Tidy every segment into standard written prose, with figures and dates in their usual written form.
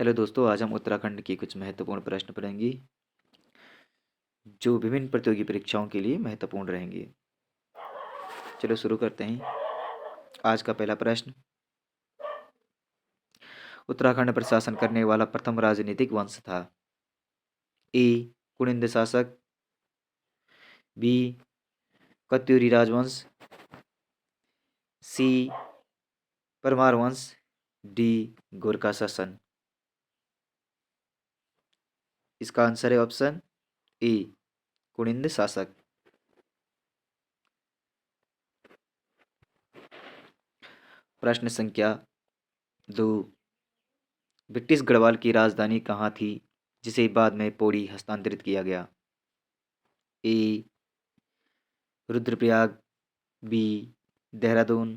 Hello दोस्तों, आज हम उत्तराखंड की कुछ महत्वपूर्ण प्रश्न पढ़ेंगे जो विभिन्न प्रतियोगी परीक्षाओं के लिए महत्वपूर्ण रहेंगे। चलो शुरू करते हैं। आज का पहला प्रश्न, उत्तराखंड पर शासन करने वाला प्रथम राजनीतिक वंश था। ए कुनिंद शासक, बी कत्यूरी राजवंश, सी परमार वंश, डी गोरखा शासन। इसका आंसर है ऑप्शन ए कुनिंद शासक। प्रश्न संख्या 2, ब्रिटिश गढ़वाल की राजधानी कहाँ थी जिसे बाद में पौड़ी हस्तांतरित किया गया। ए रुद्रप्रयाग, बी देहरादून,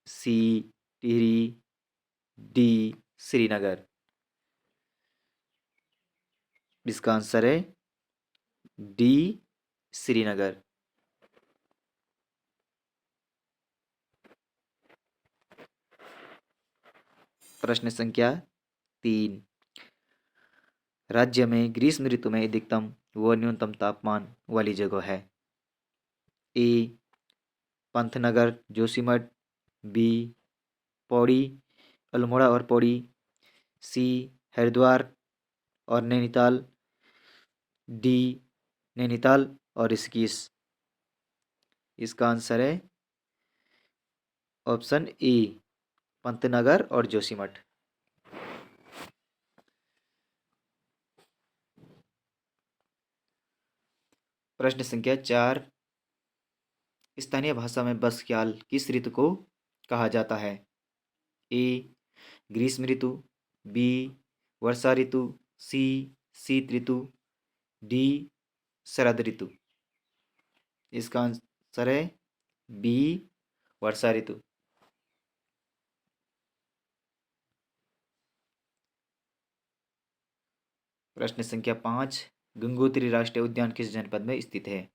सी टिहरी, डी श्रीनगर। इसका आंसर है डी श्रीनगर। प्रश्न संख्या 3, राज्य में ग्रीष्म ऋतु में अधिकतम व न्यूनतम तापमान वाली जगह है। ए पंतनगर जोशीमठ, बी पौड़ी अल्मोड़ा और पौड़ी, सी हरिद्वार और नैनीताल, डी नैनीताल और ऋषिकेश। इसका आंसर है ऑप्शन ए पंतनगर और जोशीमठ। प्रश्न संख्या 4, स्थानीय भाषा में बरसात किस ऋतु को कहा जाता है। ए ग्रीष्म ऋतु, बी वर्षा ऋतु, सी शीत ऋतु, डी शरद ऋतु। इसका आंसर है बी वर्षा ऋतु। प्रश्न संख्या 5, गंगोत्री राष्ट्रीय उद्यान किस जनपद में स्थित है।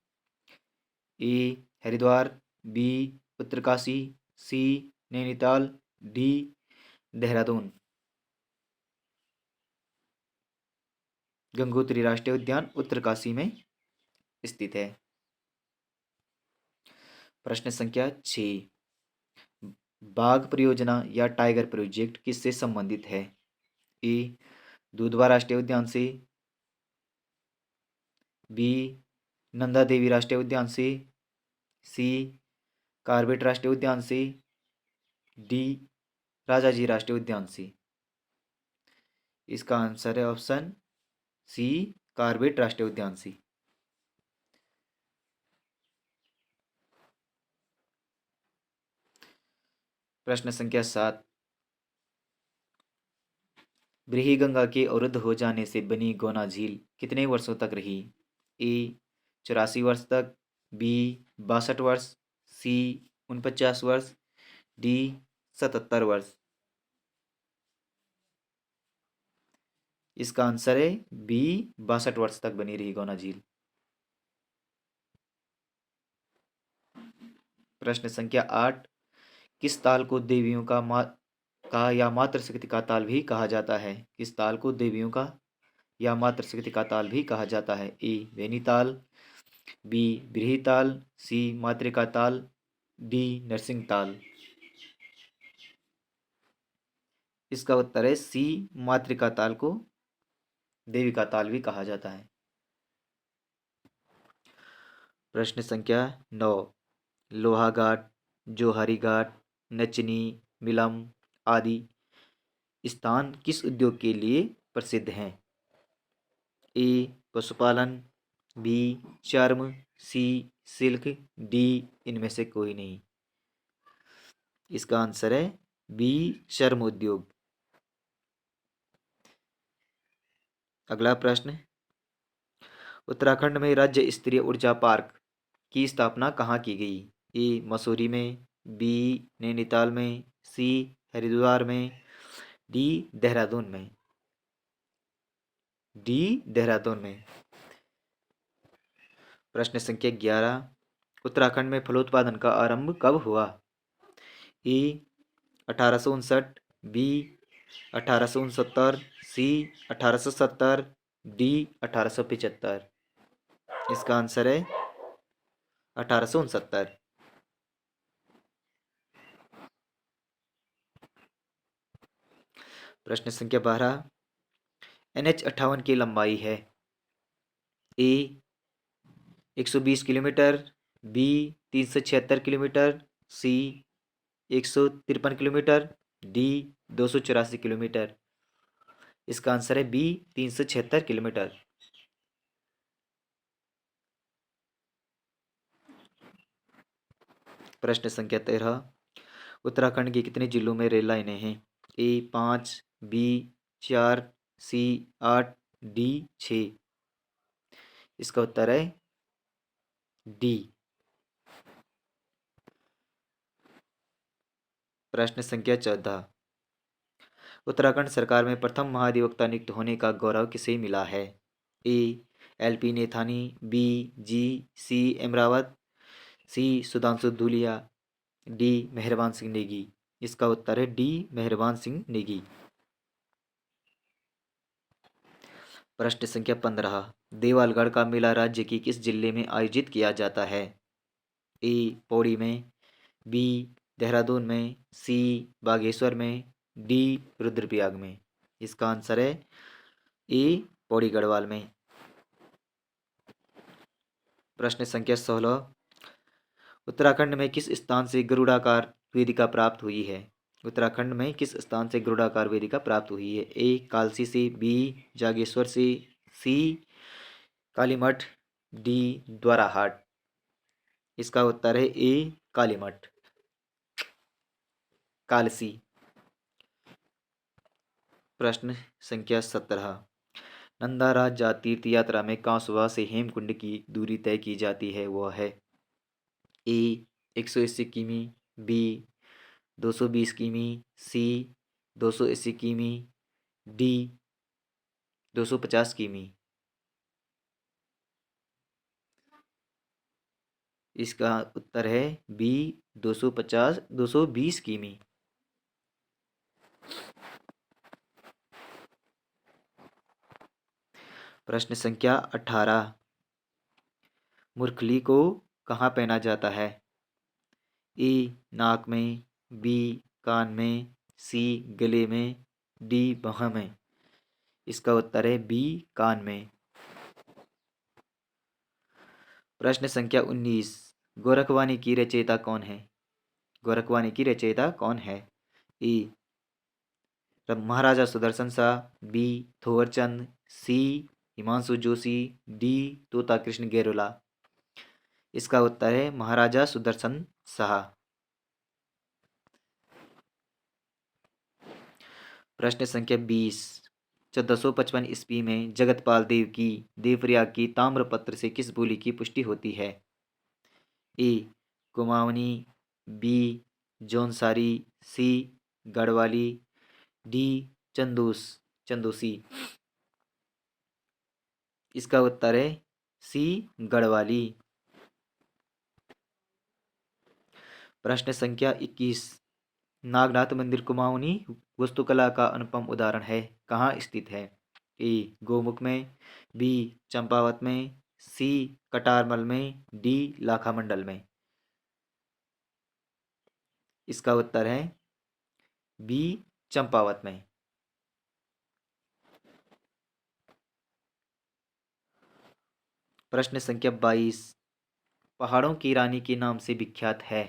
ए हरिद्वार, बी उत्तरकाशी, सी नैनीताल, डी देहरादून। गंगोत्री राष्ट्रीय उद्यान उत्तरकाशी में स्थित है। प्रश्न संख्या 6, बाघ परियोजना या टाइगर प्रोजेक्ट किससे संबंधित है। ए दुधवा राष्ट्रीय उद्यान से, बी नंदा देवी राष्ट्रीय उद्यान से, सी कार्बेट राष्ट्रीय उद्यान से, डी राजाजी राष्ट्रीय उद्यान से। इसका आंसर है ऑप्शन सी कार्बेट राष्ट्रीय उद्यान से। प्रश्न संख्या 7, ब्रीही गंगा के अवरुद्ध हो जाने से बनी गोना झील कितने वर्षों तक रही। ए 84 वर्ष तक, बी 62 वर्ष, सी 49 वर्ष, डी 77 वर्ष। इसका आंसर है बी 62 वर्ष तक बनी रही गोना झील। प्रश्न संख्या 8, किस ताल को देवियों का या मातृ शक्ति का ताल भी कहा जाता है। किस ताल को देवियों का या मातृ शक्ति का ताल भी कहा जाता है। ए वेनी ताल, बी ब्रीही ताल, सी मातृका ताल, डी नरसिंह ताल। इसका उत्तर है सी मातृका ताल को देवी का ताल भी कहा जाता है। प्रश्न संख्या 9, लोहाघाट, जोहारी घाट, नचनी, मिलम आदि स्थान किस उद्योग के लिए प्रसिद्ध हैं। ए पशुपालन, बी चर्म, सी सिल्क, डी इनमें से कोई नहीं। इसका आंसर है बी चर्म उद्योग। अगला प्रश्न, उत्तराखंड में राज्य स्तरीय ऊर्जा पार्क की स्थापना कहाँ की गई। ए मसूरी में, बी नैनीताल में, सी हरिद्वार में, डी देहरादून में। डी देहरादून में। प्रश्न संख्या 11, उत्तराखंड में फलोत्पादन का आरंभ कब हुआ। ए 1859, बी 1869, सी 1870, डी 1875। इसका आंसर है 1869। प्रश्न संख्या 12। NH 58 की लंबाई है ए 120 किलोमीटर, बी 376 किलोमीटर, सी 153 किलोमीटर, डी 284 किलोमीटर। इसका आंसर है बी 376 किलोमीटर। प्रश्न संख्या 13। उत्तराखंड के कितने जिलों में रेल लाइनें हैं? ए 5, बी 4, सी 8, डी 6। इसका उत्तर है डी। प्रश्न संख्या 14। उत्तराखंड सरकार में प्रथम महाधिवक्ता नियुक्त होने का गौरव किसे मिला है? ए LP नेथानी, बी जी सी एमरावत, सी सुधांशु धूलिया, डी मेहरबान सिंह नेगी। इसका उत्तर है डी मेहरबान सिंह नेगी। प्रश्न संख्या 15। देवालगढ़ का मेला राज्य की किस जिले में आयोजित किया जाता है? ए पौड़ी में, बी देहरादून में, सी बागेश्वर में, डी रुद्रप्रयाग में। इसका आंसर है ए पौड़ी गढ़वाल में। प्रश्न संख्या 16। उत्तराखंड में किस स्थान से गरुड़ाकार वेदिका प्राप्त हुई है? उत्तराखंड में किस स्थान से गरुड़ाकार वेदिका प्राप्त हुई है? ए कालसी से, बी जागेश्वर से, सी कालीमठ, डी द्वाराहाट। इसका उत्तर है ए कालीमठ, कालसी। प्रश्न संख्या 17। नंदाराज जा तीर्थ यात्रा में कांसवा से हेमकुंड की दूरी तय की जाती है, वह है? ए 180 किमी, बी 220 किमी, सी 280 किमी, डी 250 किमी। इसका उत्तर है बी 220 किमी। प्रश्न संख्या 18। मुरखली को कहाँ पहना जाता है? ए नाक में, बी कान में, सी गले में, डी बाह में। इसका उत्तर है बी कान में। प्रश्न संख्या 19। गोरखवाणी की रचयिता कौन है? गोरखवाणी की रचयिता कौन है? ए महाराजा सुदर्शन शाह, बी थोवरचंद, सी हिमांशु जोशी, डी तोता कृष्ण गेरोला। इसका उत्तर है महाराजा सुदर्शन शाह। प्रश्न संख्या 20। 1455 ईस्वी में जगतपाल देव की देवप्रयाग की ताम्रपत्र से किस बोली की पुष्टि होती है? ए कुमाऊनी, बी जौनसारी, सी गढ़वाली, डी चंदूसी। इसका उत्तर है सी गढ़वाली। प्रश्न संख्या 21। नागनाथ मंदिर कुमाऊनी वास्तुकला का अनुपम उदाहरण है, कहाँ स्थित है? ए गोमुख में, बी चंपावत में, सी कटारमल में, डी लाखा मंडल में। इसका उत्तर है बी चंपावत में। प्रश्न संख्या 22। पहाड़ों की रानी के नाम से विख्यात है?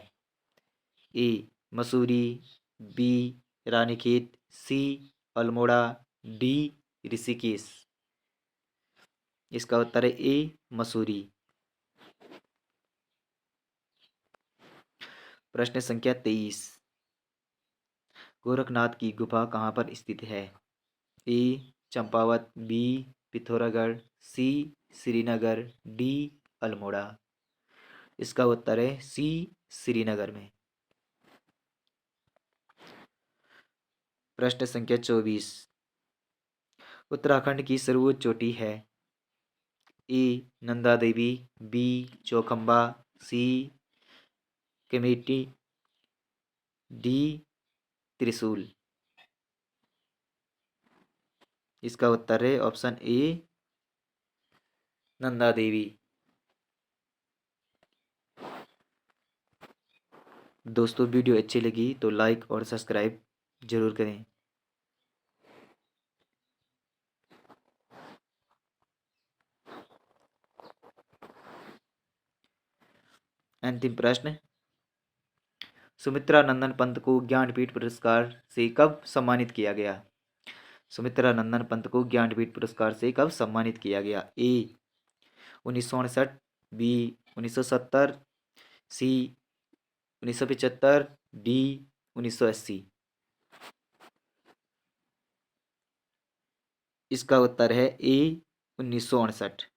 ए मसूरी, बी रानीखेत, सी अल्मोड़ा, डी ऋषिकेश। इसका उत्तर है ए मसूरी। प्रश्न संख्या 23। गोरखनाथ की गुफा कहाँ पर स्थित है? ए चंपावत, बी पिथौरागढ़, सी श्रीनगर, डी अल्मोड़ा। इसका उत्तर है सी श्रीनगर में। प्रश्न संख्या 24। उत्तराखंड की सर्वोच्च चोटी है? ए नंदा देवी, बी चौखंबा, सी कमेटी, डी त्रिशूल। इसका उत्तर है ऑप्शन ए नंदा देवी। दोस्तों वीडियो अच्छी लगी तो लाइक और सब्सक्राइब जरूर करें। अंतिम प्रश्न, सुमित्रा नंदन पंत को ज्ञानपीठ पुरस्कार से कब सम्मानित किया गया? सुमित्रा नंदन पंत को ज्ञानपीठ पुरस्कार से कब सम्मानित किया गया? ए 1959, बी 1970, सी 1975, डी 1980। इसका उत्तर है ए 1959।